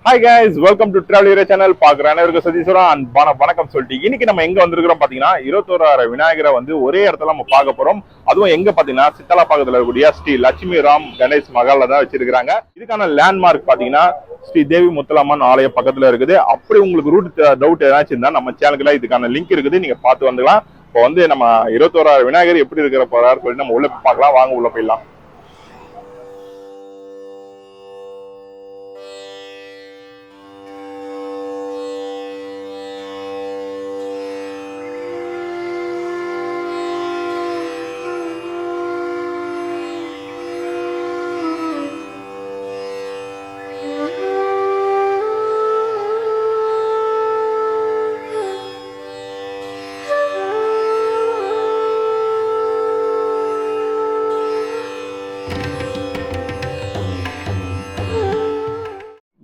Hi guys, welcome to travel channel. பாக்குற அனைவருக்கும் சதீஸ்வரன் அன்பான வணக்கம் சொல்லிட்டு இன்னைக்கு நம்ம எங்க வந்திருக்கிறோம் பாத்தீங்கன்னா 21 விநாயகரை வந்து ஒரே இடத்துல நம்ம பார்க்க போறோம். அதுவும் எங்க பாத்தீங்கன்னா சித்தலா பக்கத்துல இருக்கக்கூடிய ஸ்ரீ லட்சுமி ராம் கணேஷ் மகால்ல தான் வச்சிருக்காங்க. இதுக்கான லேண்ட்மார்க் பாத்தீங்கன்னா ஸ்ரீ தேவி முத்தலம்மன் ஆலயம் பக்கத்துல இருக்குது. அப்படி உங்களுக்கு ரூட் டவுட் ஏதாச்சும் இருந்தா நம்ம சேனலுக்குள்ள இதுக்கான லிங்க் இருக்குது, நீங்க பார்த்து வந்துக்கலாம். இப்போ வந்து நம்ம 21 விநாயகர் எப்படி இருக்கிற போறாரு சொல்லிட்டு நம்ம உள்ள பார்க்கலாம். வாங்க உள்ள போயிடலாம்.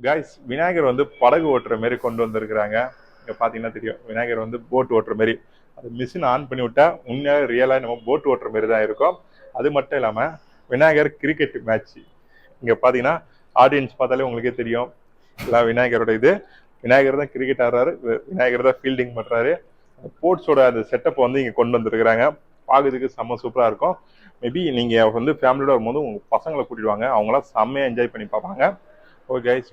கைஸ், விநாயகர் வந்து படகு ஓட்டுற மாதிரி கொண்டு வந்திருக்கிறாங்க. இங்க பாத்தீங்கன்னா தெரியும், விநாயகர் வந்து போட் ஓட்டுற மாதிரி. அது மிஷின் ஆன் பண்ணி விட்டா உண்மையாக ரியலா நம்ம போட் ஓட்டுற மாதிரி தான் இருக்கும். அது மட்டும் இல்லாம விநாயகர் கிரிக்கெட் மேட்ச் இங்க பாத்தீங்கன்னா ஆடியன்ஸ் பார்த்தாலே உங்களுக்கே தெரியும், எல்லாம் விநாயகரோட இது. விநாயகர் தான் கிரிக்கெட் ஆடுறாரு, விநாயகர் தான் ஃபீல்டிங் பண்றாரு. ஸ்போர்ட்ஸோட அந்த செட்டப் வந்து இங்க கொண்டு வந்திருக்கிறாங்க. பார்க்கறதுக்கு செம்ம சூப்பரா இருக்கும். மேபி நீங்க வந்து ஃபேமிலியோட வரும்போது உங்க பசங்களை கூட்டிட்டு வாங்க, அவங்களாம் செம்மையா என்ஜாய் பண்ணி பார்ப்பாங்க. ஓகே கைஸ்,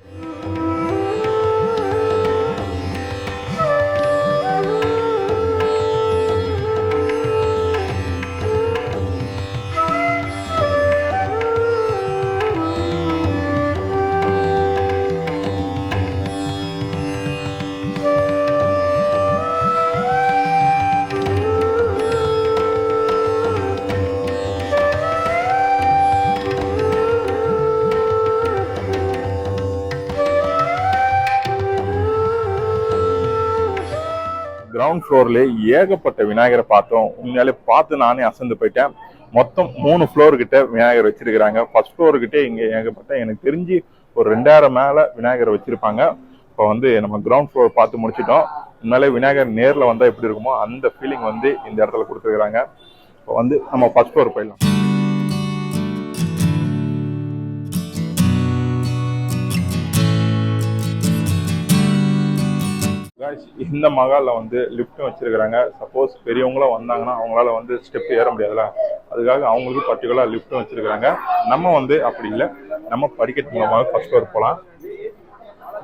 கிரவுண்ட் ஃப்ளோர்ல ஏகப்பட்ட விநாயகரை பார்த்தோம். உண்மையாலே பார்த்து நானே அசந்து போயிட்டேன். மொத்தம் 3 ஃப்ளோர் கிட்ட விநாயகர் வச்சிருக்கிறாங்க. ஃபர்ஸ்ட் ஃப்ளோர் கிட்ட இங்க ஏகப்பட்ட, எனக்கு தெரிஞ்சு ஒரு 2000 மேல விநாயகர் வச்சிருப்பாங்க. இப்போ வந்து நம்ம கிரவுண்ட் ஃப்ளோர் பார்த்து முடிச்சிட்டோம். உண்மையாலே விநாயகர் நேர்ல வந்தா எப்படி இருக்குமோ அந்த ஃபீலிங் வந்து இந்த இடத்துல கொடுத்துருக்காங்க. இப்போ வந்து நம்ம ஃபர்ஸ்ட் ஃப்ளோர் போயிடலாம். இந்த மகால்ல வந்து லிஃப்ட் வச்சிருக்கிறாங்க. சப்போஸ் பெரியவங்களும் வந்தாங்கன்னா அவங்களால வந்து ஸ்டெப் ஏற முடியாதுல்ல, அதுக்காக அவங்களுக்கு பர்டிகுலர் லிஃப்ட் வச்சிருக்கிறாங்க. நம்ம வந்து அப்படி இல்லை, நம்ம படிக்கட்டு மூலமாக ஃபர்ஸ்ட் ஃப்ளோர் போகலாம்.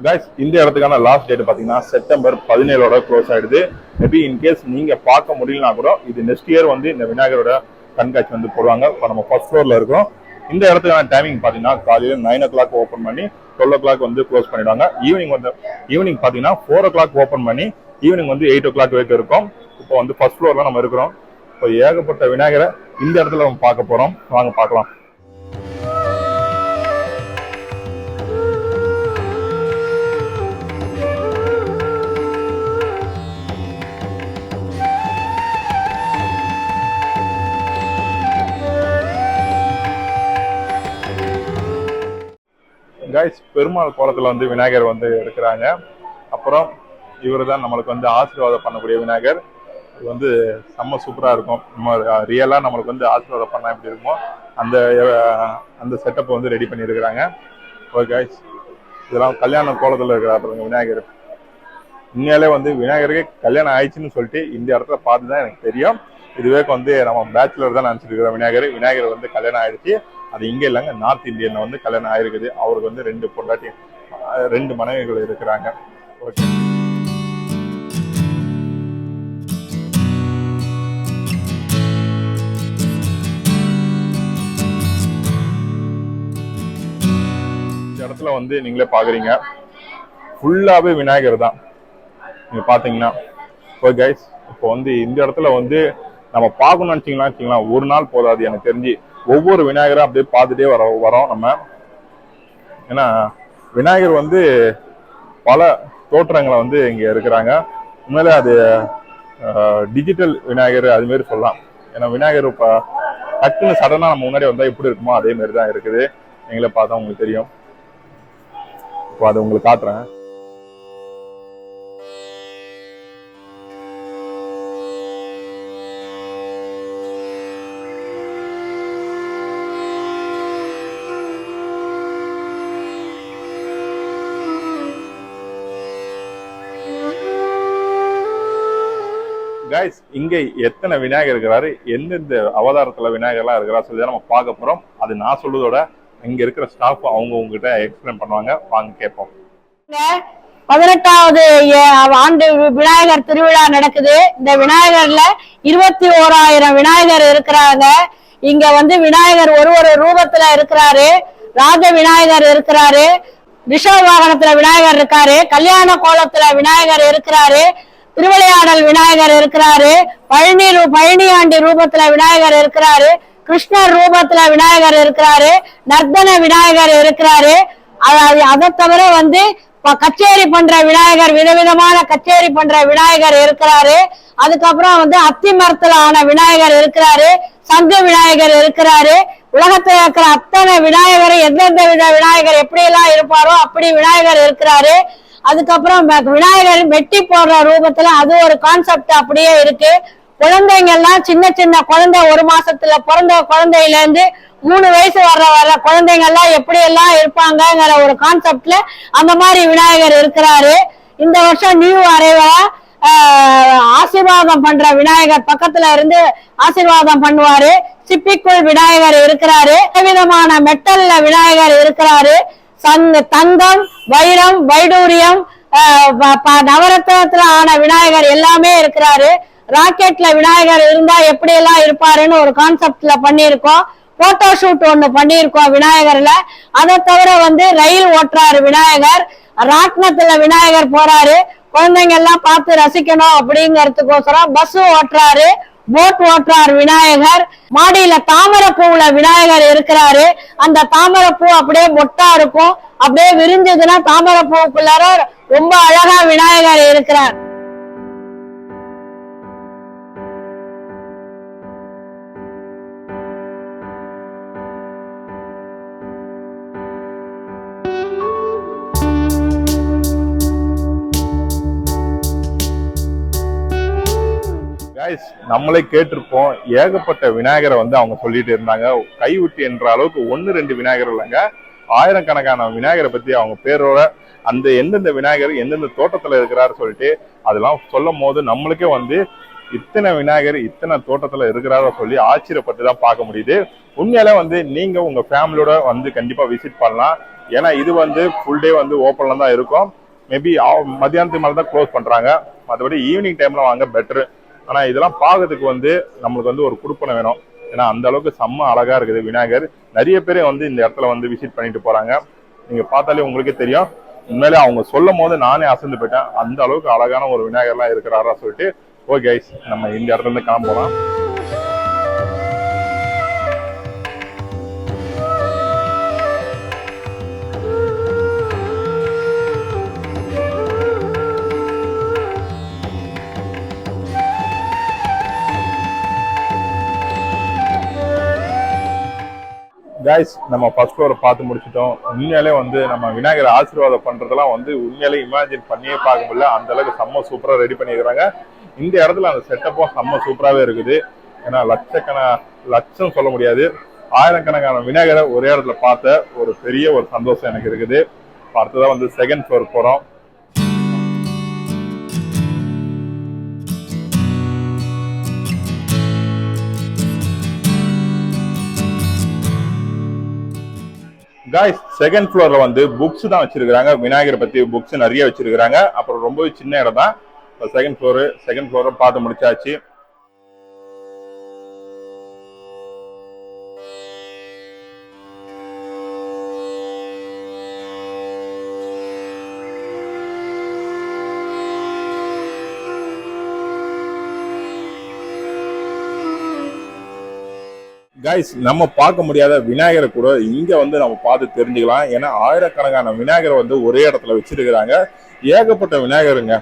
கைஸ், இந்த இடத்துக்கான லாஸ்ட் டேட் பாத்தீங்கன்னா செப்டம்பர் 17 க்ளோஸ் ஆயிடுது. மேபி இன்கேஸ் நீங்க பார்க்க முடியலனா கூட இது நெக்ஸ்ட் இயர் வந்து இந்த விநாயகரோட கண்காட்சி வந்து போடுவாங்க. இப்போ நம்ம ஃபர்ஸ்ட் ஃப்ளோர்ல இருக்கோம். இந்த இடத்துக்கான டைமிங் பாத்தீங்கன்னா காலையில 9 o'clock ஓப்பன் பண்ணி 12 o'clock வந்து க்ளோஸ் பண்ணிடுவாங்க. ஈவினிங் பாத்தீங்கன்னா 4 o'clock ஓப்பன் பண்ணி ஈவினிங் வந்து 8 o'clock வரைக்கும் இருக்கும். இப்போ வந்து ஃபர்ஸ்ட் ஃப்ளோர்ல நம்ம இருக்கிறோம். இப்போ ஏகப்பட்ட விநாயகரை இந்த இடத்துல நம்ம பார்க்க போறோம். வாங்க பார்க்கலாம். கைஸ், பெருமாள் கோலத்துல வந்து விநாயகர் வந்து இருக்கிறாங்க. அப்புறம் இவர் தான் நம்மளுக்கு வந்து ஆசீர்வாதம் பண்ணக்கூடிய விநாயகர். இது வந்து செம்ம சூப்பரா இருக்கும். நம்ம ரியலா நம்மளுக்கு வந்து ஆசீர்வாதம் பண்ணா எப்படி இருக்குமோ அந்த அந்த செட்டப் வந்து ரெடி பண்ணியிருக்கிறாங்க. ஓகே கைஸ், இதெல்லாம் கல்யாண கோலத்துல இருக்கிறாங்க விநாயகர். உண்மையாலே வந்து விநாயகருக்கு கல்யாணம் ஆயிடுச்சுன்னு சொல்லிட்டு இந்த இடத்துல பார்த்து தான் எனக்கு தெரியும். இதுவே வந்து நம்ம பேச்சுலர் தான் நினைச்சிட்டு இருக்கிறோம். விநாயகர் வந்து கல்யாணம் ஆயிடுச்சு. அது இங்க இல்லைங்க, நார்த் இந்தியன்ல வந்து கல்யாணம் ஆயிருக்குது. அவருக்கு வந்து 2 பொண்டாட்டி 2 மனைவிகள் இருக்கிறாங்க. ஓகே, இந்த இடத்துல வந்து நீங்களே பாக்குறீங்க, ஃபுல்லாவே விநாயகர் தான் நீங்க பாத்தீங்கன்னா. ஓகே கைஸ், இப்போ வந்து இந்த இடத்துல வந்து நம்ம பார்க்கணும்னு நினைச்சீங்கன்னா ஒரு நாள் போதாது. எனக்கு தெரிஞ்சு ஒவ்வொரு விநாயகரும் அப்படியே பார்த்துட்டே வரோம் நம்ம. ஏன்னா விநாயகர் வந்து பல தோற்றங்களை வந்து இங்க இருக்கிறாங்க. உண்மையிலே அது டிஜிட்டல் விநாயகர் அது மாதிரி சொல்லலாம். ஏன்னா விநாயகர் இப்போ டக்குன்னு சடனா நம்ம முன்னாடி வந்தா எப்படி இருக்குமோ அதே மாதிரி தான் இருக்குது. நீங்களே பார்த்தா உங்களுக்கு தெரியும். இப்போ அதை உங்களுக்கு காட்டுறேன். கைஸ் இங்க எத்தனை விநாயகர் இருக்கிறாரு, எந்தெந்த அவதாரத்துல விநாயகர்லாம் இருக்கிறாரு சொல்லி நம்ம பார்க்க போறோம். அது நான் சொல்றதோட இங்க இருக்கிற ஸ்டாஃப் அவங்க உங்ககிட்ட எக்ஸ்பிளைன் பண்ணுவாங்க. வாங்க கேட்போம். 18வது ஆண்டு விநாயகர் திருவிழா நடக்குது. இந்த விநாயகர்ல 21,000 விநாயகர் இருக்கிறாங்க. இங்க விநாயகர் ஒரு ரூபத்துல இருக்கிறாரு. ராஜ விநாயகர் இருக்கிறாரு, ரிஷப வாகனத்துல விநாயகர் இருக்காரு, கல்யாண கோலத்துல விநாயகர் இருக்கிறாரு, திருவிளையாடல் விநாயகர் இருக்கிறாரு, பழனியாண்டி ரூபத்துல விநாயகர் இருக்கிறாரு, கிருஷ்ணர் ரூபத்துல விநாயகர் இருக்கிறாரு, நர்த்தன விநாயகர் இருக்கிறாரு. அதை தவிர கச்சேரி பண்ற விநாயகர், விதவிதமான கச்சேரி பண்ற விநாயகர் இருக்கிறாரு. அதுக்கப்புறம் அத்தி மரத்துல ஆன விநாயகர் இருக்கிறாரு, சங்கு விநாயகர் இருக்கிறாரு. உலகத்துல இருக்கிற அத்தனை விநாயகர் எந்தெந்த விநாயகர் எப்படி எல்லாம் இருப்பாரோ அப்படி விநாயகர் இருக்கிறாரு. அதுக்கப்புறம் விநாயகர் வெட்டி போடுற ரூபத்துல அது ஒரு கான்செப்ட் அப்படியே இருக்கு. குழந்தைங்க எல்லாம் சின்ன சின்ன குழந்தை, 1 மாசத்துல பிறந்த குழந்தையில இருந்து 3 வயசு வர்ற குழந்தைங்க எல்லாம் எப்படி எல்லாம் இருப்பாங்கிற ஒரு கான்செப்ட்ல அந்த மாதிரி விநாயகர் இருக்கிறாரு. இந்த வருஷம் நியூ அரைவரா ஆசீர்வாதம் பண்ற விநாயகர் பக்கத்துல இருந்து ஆசீர்வாதம் பண்ணுவாரு. சிப்பிக்குள் விநாயகர் இருக்கிறாரு. விதமான மெட்டல்ல விநாயகர் இருக்கிறாரு. தங்கம், வைரம், வைடூரியம், நவரத்னத்துல ஆன விநாயகர் எல்லாமே இருக்கிறாரு. ராக்கெட்ல விநாயகர் இருந்தா எப்படி எல்லாம் இருப்பாருன்னு ஒரு கான்செப்ட்ல பண்ணியிருக்கோம். போட்டோ ஷூட் ஒண்ணு பண்ணியிருக்கோம் விநாயகர்ல. அதை தவிர ரயில் ஓட்டுறாரு விநாயகர், ராட்னத்துல விநாயகர் போறாரு. குழந்தைங்க எல்லாம் பார்த்து ரசிக்கணும் அப்படிங்கறதுக்கோசரம் பஸ் ஓட்டுறாரு, போட் ஓட்டுறாரு விநாயகர். மாடியில தாமரை பூவுல விநாயகர் இருக்கிறாரு. அந்த தாமரை பூ அப்படியே மொட்டா இருக்கும், அப்படியே விரிஞ்சதுன்னா தாமரை பூவுக்குள்ளார ரொம்ப அழகா விநாயகர் இருக்கிறார். நம்மளே கேட்டிருப்போம், ஏகப்பட்ட விநாயகரை அவங்க சொல்லிட்டு இருந்தாங்க. கைவிட்டு என்ற அளவுக்கு 1-2 விநாயகர் இல்லைங்க, ஆயிரக்கணக்கான விநாயகரை பத்தி அவங்க பேரோட அந்த எந்தெந்த விநாயகர் எந்தெந்த தோட்டத்துல இருக்கிறாரு சொல்லிட்டு அதெல்லாம் சொல்லும் போது நம்மளுக்கே இத்தனை விநாயகர் இத்தனை தோட்டத்துல இருக்கிறார சொல்லி ஆச்சரியப்பட்டு தான் பார்க்க முடியுது. உண்மையாலே நீங்க உங்க ஃபேமிலியோட கண்டிப்பா விசிட் பண்ணலாம். ஏன்னா இது ஃபுல் டே ஓப்பன்ல தான் இருக்கும். மேபி மத்தியானத்துக்கு மேலே தான் க்ளோஸ் பண்றாங்க. மற்றபடி ஈவினிங் டைம்ல வாங்க பெட்டர். ஆனா இதெல்லாம் பார்க்கறதுக்கு நம்மளுக்கு ஒரு குடுப்பனை வேணும். ஏன்னா அந்த அளவுக்கு செம்ம அழகா இருக்குது விநாயகர். நிறைய பேர் இந்த இடத்துல விசிட் பண்ணிட்டு போறாங்க. நீங்க பார்த்தாலே உங்களுக்கே தெரியும். உண்மையிலே அவங்க சொல்லும் போது நானே அசந்து போயிட்டேன், அந்த அளவுக்கு அழகான ஒரு விநாயகர்லாம் இருக்கிறாரா சொல்லிட்டு. ஓகே கைஸ், நம்ம இந்த இடத்துல இருந்து கிளம்பலாம். கைஸ், நம்ம ஃபர்ஸ்ட் ஃப்ளோரை பார்த்து முடிச்சிட்டோம். உண்மையாலே நம்ம விநாயகர் ஆசீர்வாதம் பண்றதெல்லாம் உண்மையாலே இமேஜின் பண்ணியே பார்க்க முடியல. அந்த அளவுக்கு செம்ம சூப்பரா ரெடி பண்ணியிருக்காங்க. இந்த இடத்துல அந்த செட்டப்பும் செம்ம சூப்பராகவே இருக்குது. ஏன்னா லட்சம் சொல்ல முடியாது, ஆயிரக்கணக்கான விநாயகரை ஒரே இடத்துல பார்த்த ஒரு பெரிய ஒரு சந்தோஷம் எனக்கு இருக்குது. அடுத்ததான் செகண்ட் ஃப்ளோர் போறோம். கைஸ், செகண்ட் ஃப்ளோர்ல புக்ஸ் தான் வச்சிருக்காங்க. விநாயகரை பத்தி புக்ஸ் நிறைய வச்சிருக்காங்க. அப்புறம் ரொம்ப சின்ன இடம் தான் செகண்ட் ஃப்ளோரை பார்த்து முடிச்சாச்சு. கைஸ், நம்ம பார்க்க முடியாத விநாயகரை கூட இங்க நம்ம பார்த்து தெரிஞ்சுக்கலாம். ஏன்னா ஆயிரக்கணக்கான விநாயகரை ஒரே இடத்துல வச்சிருக்கிறாங்க. ஏகப்பட்ட விநாயகருங்க,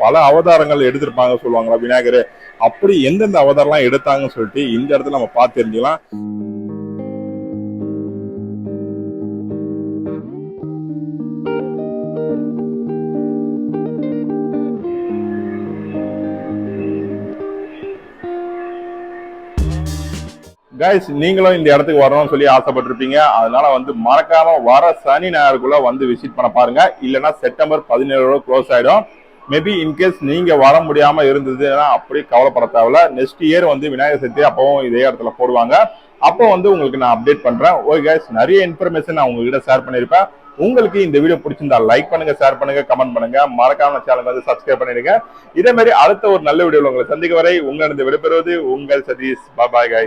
பல அவதாரங்கள் எடுத்திருப்பாங்க சொல்லுவாங்களா விநாயகர். அப்படி எந்தெந்த அவதாரம்லாம் எடுத்தாங்கன்னு சொல்லிட்டு இந்த இடத்துல நம்ம பார்த்து தெரிஞ்சுக்கலாம். கைஸ், நீங்களும் இந்த இடத்துக்கு வரணும்னு சொல்லி ஆசைப்பட்டிருப்பீங்க. அதனால மறக்காம வர சனி ஞாயிறுக்குள்ள விசிட் பண்ண பாருங்க. இல்லைன்னா செப்டம்பர் 17 க்ளோஸ் ஆயிடும். மேபி இன்கேஸ் நீங்க வர முடியாம இருந்ததுன்னா அப்படி கவலைப்பட தேவையில்ல. நெக்ஸ்ட் இயர் வந்து விநாயகர் சதுர்த்தி அப்பவும் இதே இடத்துல போடுவாங்க. அப்போ வந்து உங்களுக்கு நான் அப்டேட் பண்றேன். ஓகே கைஸ், நிறைய இன்ஃபர்மேஷன் நான் உங்ககிட்ட ஷேர் பண்ணிருப்பேன். உங்களுக்கு இந்த வீடியோ பிடிச்சிருந்தா லைக் பண்ணுங்க, ஷேர் பண்ணுங்க, கமெண்ட் பண்ணுங்க. மறக்காம சேனல் வந்து சப்ஸ்கிரைப் பண்ணிடுங்க. இதே மாதிரி அடுத்த ஒரு நல்ல வீடியோல உங்களை சந்திக்க வரை உங்களிடம் விடைபெறுவது உங்கள் சதீஷ். Bye guys.